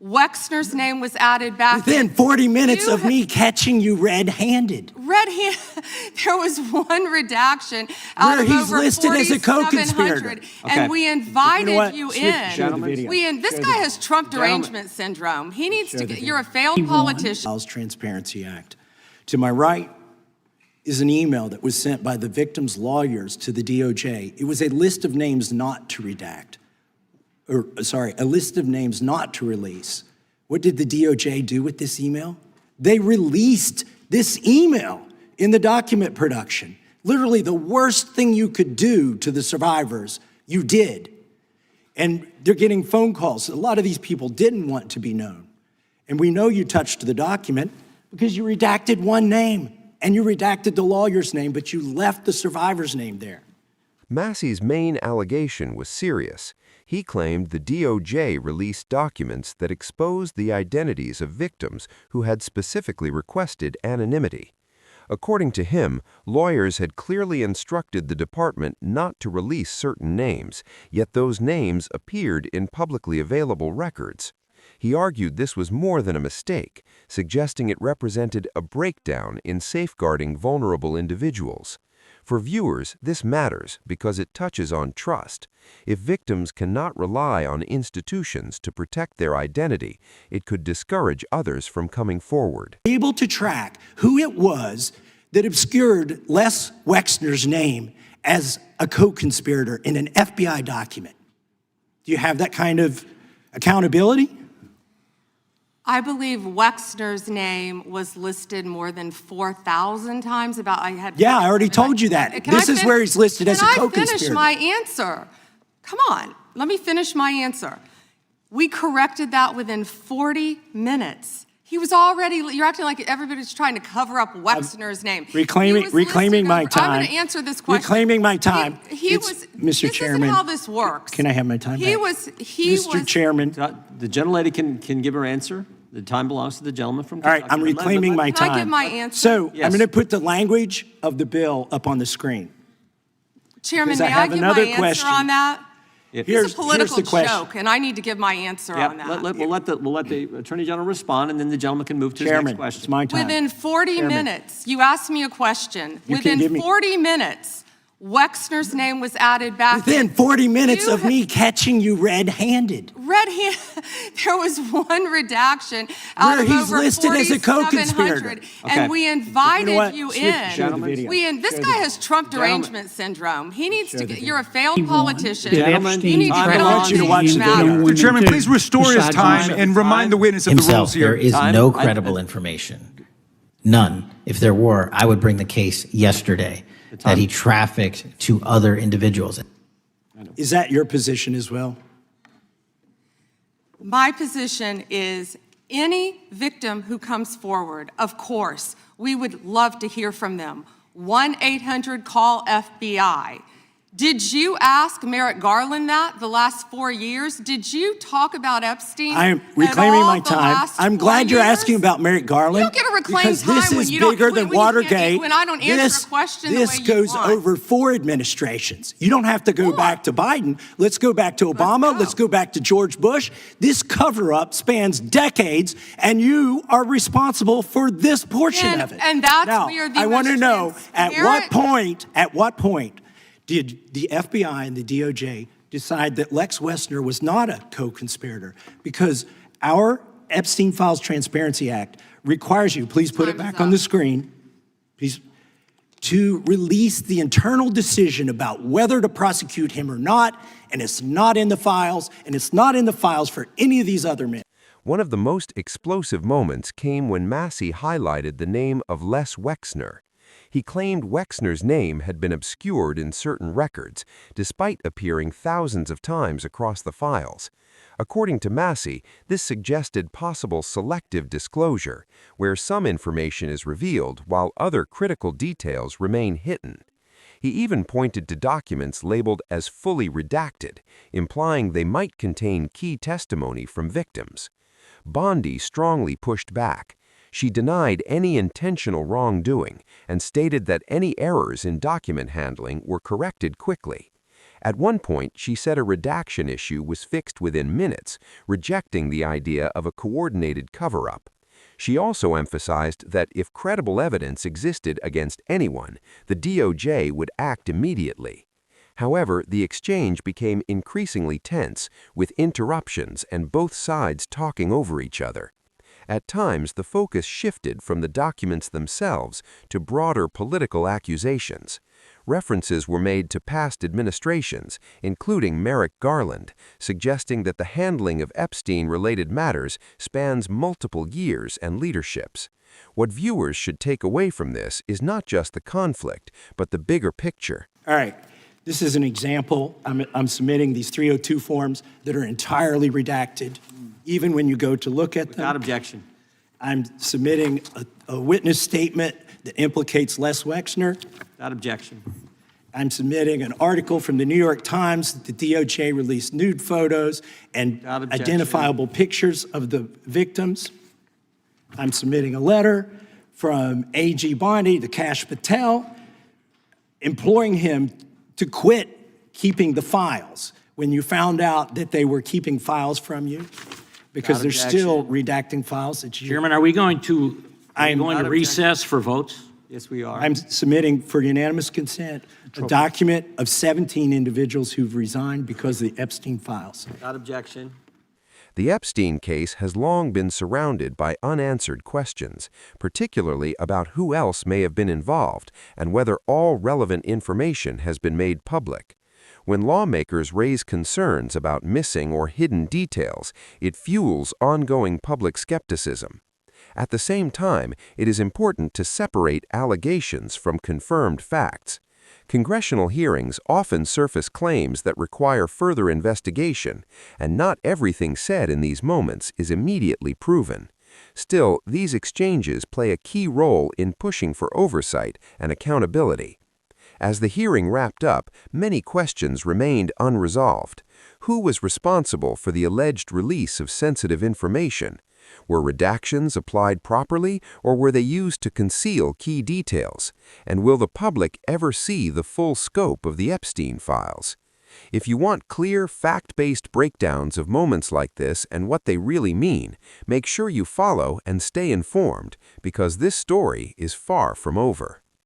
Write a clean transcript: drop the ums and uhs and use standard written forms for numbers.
Wexner's name was added back. Within 40 minutes of me catching you red-handed. There was one redaction out where of he's over listed as a co-conspirator. and we invited you in. Gentlemen, This guy has Trump derangement syndrome. He needs to get, you're a failed politician. Transparency Act. To my right is an email that was sent by the victim's lawyers to the DOJ. It was a list of names not to redact. A list of names not to release. What did the DOJ do with this email? They released this email in the document production. Literally the worst thing you could do to the survivors, you did. And they're getting phone calls. A lot of these people didn't want to be known. And we know you touched the document because you redacted one name and you redacted the lawyer's name, but you left the survivor's name there. Massie's main allegation was serious. He claimed the DOJ released documents that exposed the identities of victims who had specifically requested anonymity. According to him, lawyers had clearly instructed the department not to release certain names, yet those names appeared in publicly available records. He argued this was more than a mistake, suggesting it represented a breakdown in safeguarding vulnerable individuals. For viewers, this matters because it touches on trust. If victims cannot rely on institutions to protect their identity, it could discourage others from coming forward. Able to track who it was that obscured Les Wexner's name as a co-conspirator in an FBI document. Do you have that kind of accountability? I believe Wexner's name was listed more than 4,000 times. Yeah, I already told you that. This is where he's listed as a co-conspirator. Can I finish my answer? Come on, let me finish my answer. We corrected that within 40 minutes. He was already, you're acting like everybody's trying to cover up Wexner's name. Reclaiming my time. I'm going to answer this question. Reclaiming my time. Mr. Chairman. This isn't how this works. Can I have my time back? Mr. Chairman. The gentlelady can give her answer. The time belongs to the gentleman from Kentucky. All right, I'm reclaiming my time. Can I give my answer? So yes. I'm going to put the language of the bill up on the screen. Chairman, may I give my answer on that? It's a political joke, and I need to give my answer on that. We'll let the Attorney General respond, and then the gentleman can move to his next question. It's my time. Within 40 minutes, you asked me a question. Within 40 minutes, Wexner's name was added back. Within 40 minutes of me catching you red-handed. There was one redaction out where of he's over listed as a co-conspirator. And we invited you in. This guy has Trump derangement syndrome. He needs to get, you're a failed politician. Gentlemen, you need to get on you to watch the video. Mr. Chairman, please restore his time and remind the witness of the rules here. There is no credible information. None. If there were, I would bring the case yesterday that he trafficked to other individuals. Is that your position as well? My position is any victim who comes forward, of course, we would love to hear from them. 1-800-CALL-FBI. Did you ask Merrick Garland that the last 4 years? Did you talk about Epstein? I am reclaiming my time. I'm glad you're asking about Merrick Garland. You don't get to reclaim because time this is bigger than Watergate. When I don't answer a question the way you want. This goes over 4 administrations. You don't have to go back to Biden. Let's go back to Obama. Let's go back to George Bush. This cover-up spans decades, and you are responsible for this portion of it. And that's now, where the I want to know at what point did the FBI and the DOJ decide that Lex Wexner was not a co-conspirator? Because our Epstein Files Transparency Act requires you, please put it back on the screen, please, to release the internal decision about whether to prosecute him or not, and it's not in the files, and it's not in the files for any of these other men. One of the most explosive moments came when Massie highlighted the name of Les Wexner. He claimed Wexner's name had been obscured in certain records, despite appearing thousands of times across the files. According to Massie, this suggested possible selective disclosure, where some information is revealed while other critical details remain hidden. He even pointed to documents labeled as fully redacted, implying they might contain key testimony from victims. Bondi strongly pushed back. She denied any intentional wrongdoing and stated that any errors in document handling were corrected quickly. At one point, she said a redaction issue was fixed within minutes, rejecting the idea of a coordinated cover-up. She also emphasized that if credible evidence existed against anyone, the DOJ would act immediately. However, the exchange became increasingly tense, with interruptions and both sides talking over each other. At times, the focus shifted from the documents themselves to broader political accusations. References were made to past administrations, including Merrick Garland, suggesting that the handling of Epstein-related matters spans multiple years and leaderships. What viewers should take away from this is not just the conflict, but the bigger picture. All right. This is an example. I'm submitting these 302 forms that are entirely redacted, even when you go to look at them. Without objection. I'm submitting a witness statement that implicates Les Wexner. Without objection. I'm submitting an article from the New York Times that the DOJ released nude photos and Without objection. identifiable pictures of the victims. I'm submitting a letter from AG Bondi to Kash Patel, imploring him to quit keeping the files when you found out that they were keeping files from you, because Without they're still objection. redacting files that you... Chairman, are we going to Without recess for votes? Yes, we are. I'm submitting for unanimous consent a document of 17 individuals who've resigned because of the Epstein files. Without objection. The Epstein case has long been surrounded by unanswered questions, particularly about who else may have been involved and whether all relevant information has been made public. When lawmakers raise concerns about missing or hidden details, it fuels ongoing public skepticism. At the same time, it is important to separate allegations from confirmed facts. Congressional hearings often surface claims that require further investigation, and not everything said in these moments is immediately proven. Still, these exchanges play a key role in pushing for oversight and accountability. As the hearing wrapped up, many questions remained unresolved. Who was responsible for the alleged release of sensitive information? Were redactions applied properly, or were they used to conceal key details? And will the public ever see the full scope of the Epstein files? If you want clear, fact-based breakdowns of moments like this and what they really mean, make sure you follow and stay informed, because this story is far from over.